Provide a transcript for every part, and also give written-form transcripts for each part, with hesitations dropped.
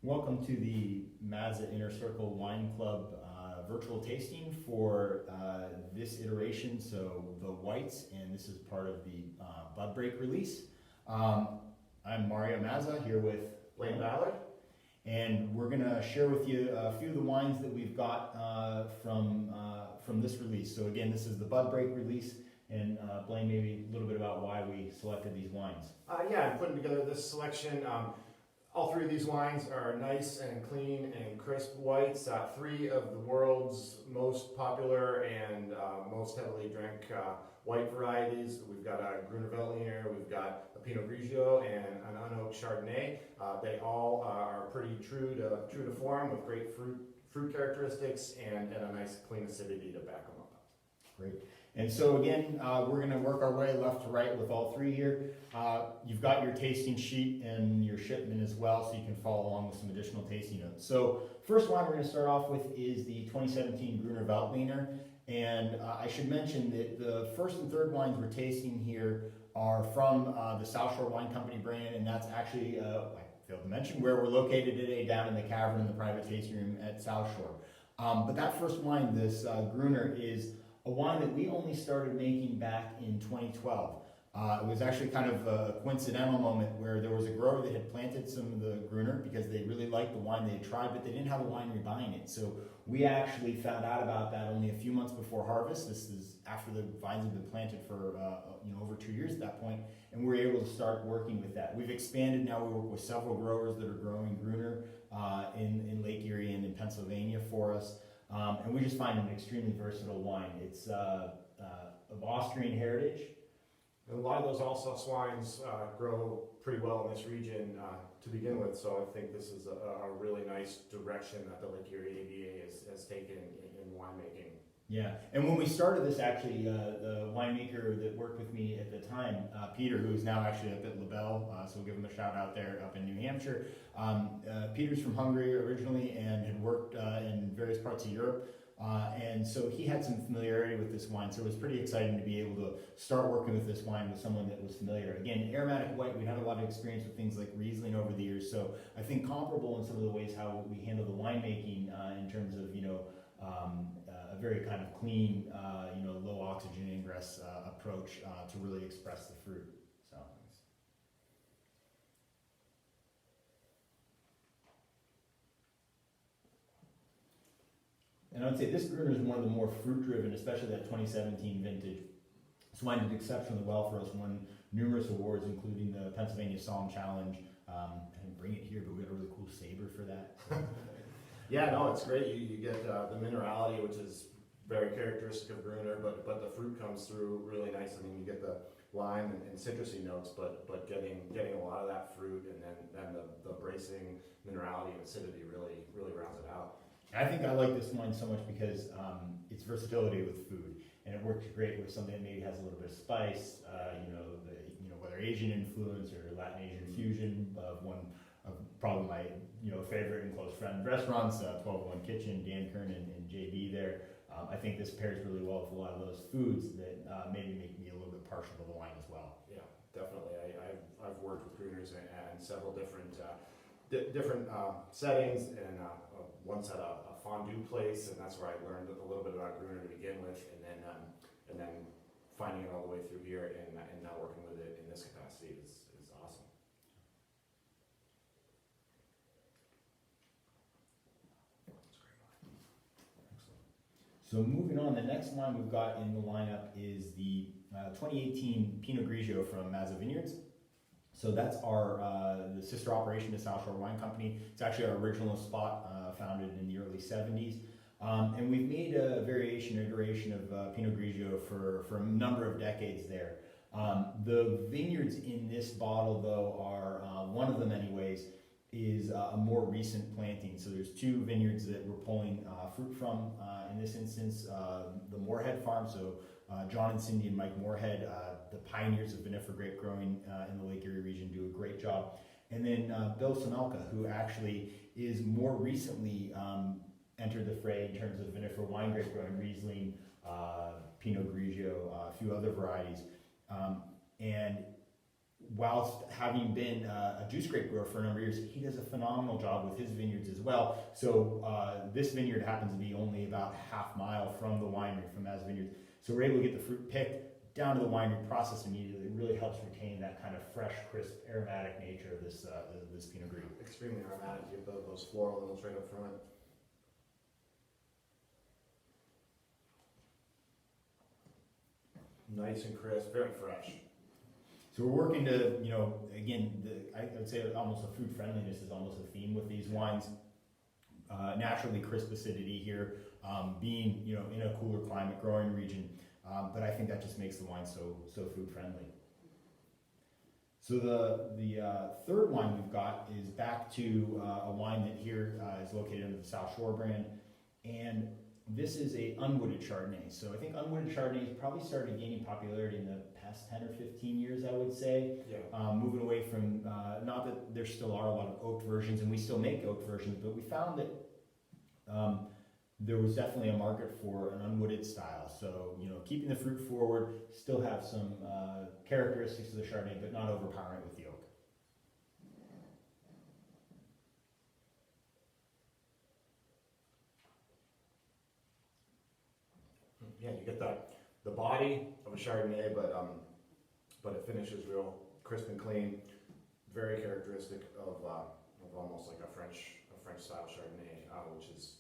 Welcome to the Mazza Inner Circle Wine Club virtual tasting for this iteration, so the whites, and this is part of the Bud Break release. I'm Mario Mazza here with Blaine Ballard. And we're going to share with you a few of the wines that we've got from this release. So again, this is the Bud Break release, and Blaine, maybe a little bit about why we selected these wines. Yeah, I'm putting together this selection. All three of these wines are nice and clean and crisp whites. Three of the world's most popular and most heavily drank white varieties. We've got a Grüner Veltliner, we've got a Pinot Grigio, and an unoaked Chardonnay. They all are pretty true to form with great fruit characteristics and a nice clean acidity to back them up. Great. And so again, we're going to work our way left to right with all three here. You've got your tasting sheet and your shipment as well, so you can follow along with some additional tasting notes. So first wine we're going to start off with is the 2017 Grüner Veltliner. And I should mention that the first and third wines we're tasting here are from the South Shore Wine Company brand, and that's actually, I failed to mention, where we're located today, down in the cavern in the private tasting room at South Shore. But that first wine, this Grüner, is a wine that we only started making back in 2012. It was actually kind of a coincidental moment where there was a grower that had planted some of the Grüner because they really liked the wine they had tried, but they didn't have a winery buying it. So we actually found out about that only a few months before harvest. This is after the vines had been planted for over 2 years at that point, and we were able to start working with that. We've expanded now. We work with several growers that are growing Grüner in Lake Erie and in Pennsylvania for us. And we just find it an extremely versatile wine. It's of Austrian heritage. And a lot of those Alsace wines grow pretty well in this region to begin with, so I think this is a really nice direction that the Lake Erie AVA has taken in winemaking. Yeah, and when we started this, actually, the winemaker that worked with me at the time, Peter, who is now actually up at LaBelle, so we'll give him a shout out there up in New Hampshire. Peter's from Hungary originally and had worked in various parts of Europe. And so he had some familiarity with this wine, so it was pretty exciting to be able to start working with this wine with someone that was familiar. Again, aromatic white, we had a lot of experience with things like Riesling over the years, so I think comparable in some of the ways how we handle the winemaking in terms of, a very kind of clean, low oxygen ingress approach to really express the fruit. So. And I would say this Grüner is one of the more fruit-driven, especially that 2017 vintage. This wine did exceptionally well for us, won numerous awards, including the Pennsylvania Somm Challenge. I didn't bring it here, but we had a really cool saber for that. Yeah, no, it's great. You get the minerality, which is very characteristic of Grüner, but the fruit comes through really nice. I mean, you get the lime and citrusy notes, but getting a lot of that fruit, and then the bracing minerality and acidity really rounds it out. I think I like this wine so much because its versatility with food, and it works great with something that maybe has a little bit of spice, whether Asian influence or Latin Asian fusion of one of probably my favorite and close friend restaurants, 1201 Kitchen, Dan Kern and JB there. I think this pairs really well with a lot of those foods that maybe make me a little bit partial to the wine as well. Yeah, definitely. I've worked with Grüners in several different settings, and once at a fondue place, and that's where I learned a little bit about Grüner to begin with, and then finding it all the way through here, and now working with it in this capacity is awesome. So moving on, the next wine we've got in the lineup is the 2018 Pinot Grigio from Mazza Vineyards. So that's the sister operation to South Shore Wine Company. It's actually our original spot, founded in the early 70s. And we've made a iteration of Pinot Grigio for a number of decades there. The vineyards in this bottle, though, are, one of them anyways, is a more recent planting. So there's two vineyards that we're pulling fruit from in this instance. The Moorhead Farm, so John and Cindy and Mike Moorhead, the pioneers of vinifera grape growing in the Lake Erie region, do a great job. And then Bill Samelka, who actually is more recently entered the fray in terms of vinifera wine grape growing, Riesling, Pinot Grigio, a few other varieties. And whilst having been a juice grape grower for a number of years, he does a phenomenal job with his vineyards as well. So this vineyard happens to be only about a half-mile from the winery, from Mazza Vineyards. So we're able to get the fruit picked down to the winery, processed immediately. It really helps retain that kind of fresh, crisp, aromatic nature of this this Pinot Grigio. Extremely aromatic. You get those floral notes right up front. Nice and crisp, very fresh. So we're working to, you know, again, I would say almost a food friendliness is almost a theme with these wines. Naturally crisp acidity here, being, you know, in a cooler climate, growing region, but I think that just makes the wine so food friendly. So the third wine we've got is back to a wine that here is located under the South Shore brand, and this is a unwooded Chardonnay. So I think unwooded Chardonnay has probably started gaining popularity in the past 10 or 15 years, I would say. Yeah. Moving away from, not that there still are a lot of oaked versions, and we still make oaked versions, but we found that there was definitely a market for an unwooded style. So, you know, keeping the fruit forward, still have some characteristics of the Chardonnay, but not overpowering it with the oak. Yeah, you get the body of a Chardonnay, but it finishes real crisp and clean. Very characteristic of almost like a French style Chardonnay, which is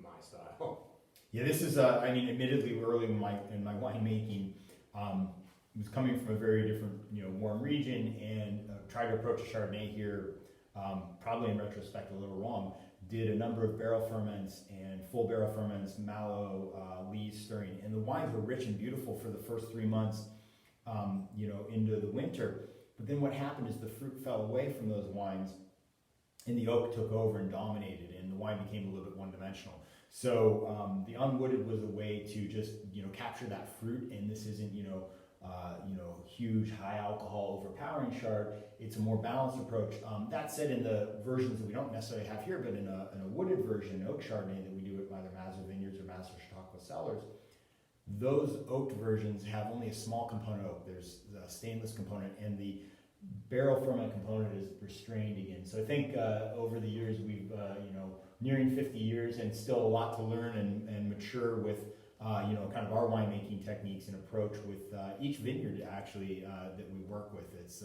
my style. Yeah, this is, I mean, admittedly early in my winemaking, was coming from a very different, you know, warm region, and tried to approach a Chardonnay here, probably in retrospect a little wrong. Did a number of barrel ferments and full barrel ferments, mallow, lees, stirring, and the wines were rich and beautiful for the first 3 months, you know, into the winter. But then what happened is the fruit fell away from those wines, and the oak took over and dominated, and the wine became a little bit one-dimensional. So the unwooded was a way to just, you know, capture that fruit, and this isn't, you know, huge, high alcohol, overpowering chard. It's a more balanced approach. That said, in the versions that we don't necessarily have here, but in a wooded version, an oak Chardonnay that we do at either Mazza Vineyards or Mazza Chautauqua Cellars, those oaked versions have only a small component of oak. There's a stainless component, and the barrel ferment component is restrained again. So I think over the years we've, you know, nearing 50 years and still a lot to learn and mature with, you know, kind of our winemaking techniques and approach with each vineyard actually that we work with. It's,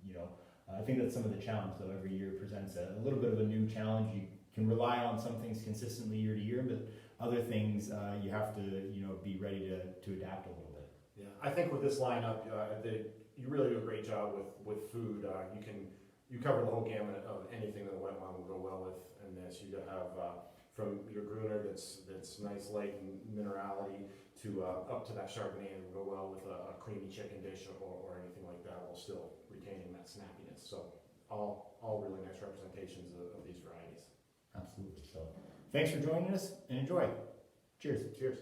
you know, I think that's some of the challenge, though. Every year presents a little bit of a new challenge. You can rely on some things consistently year to year, but other things you have to, you know, be ready to adapt a little bit. Yeah, I think with this lineup, you really do a great job with food. You cover the whole gamut of anything that a wet wine will go well with, and this you have from your Grüner that's nice light and minerality to up to that Chardonnay and will go well with a creamy chicken dish or anything like that, while still retaining that snappiness. So all really nice representations of these varieties. Absolutely. So thanks for joining us and enjoy. Cheers. Cheers.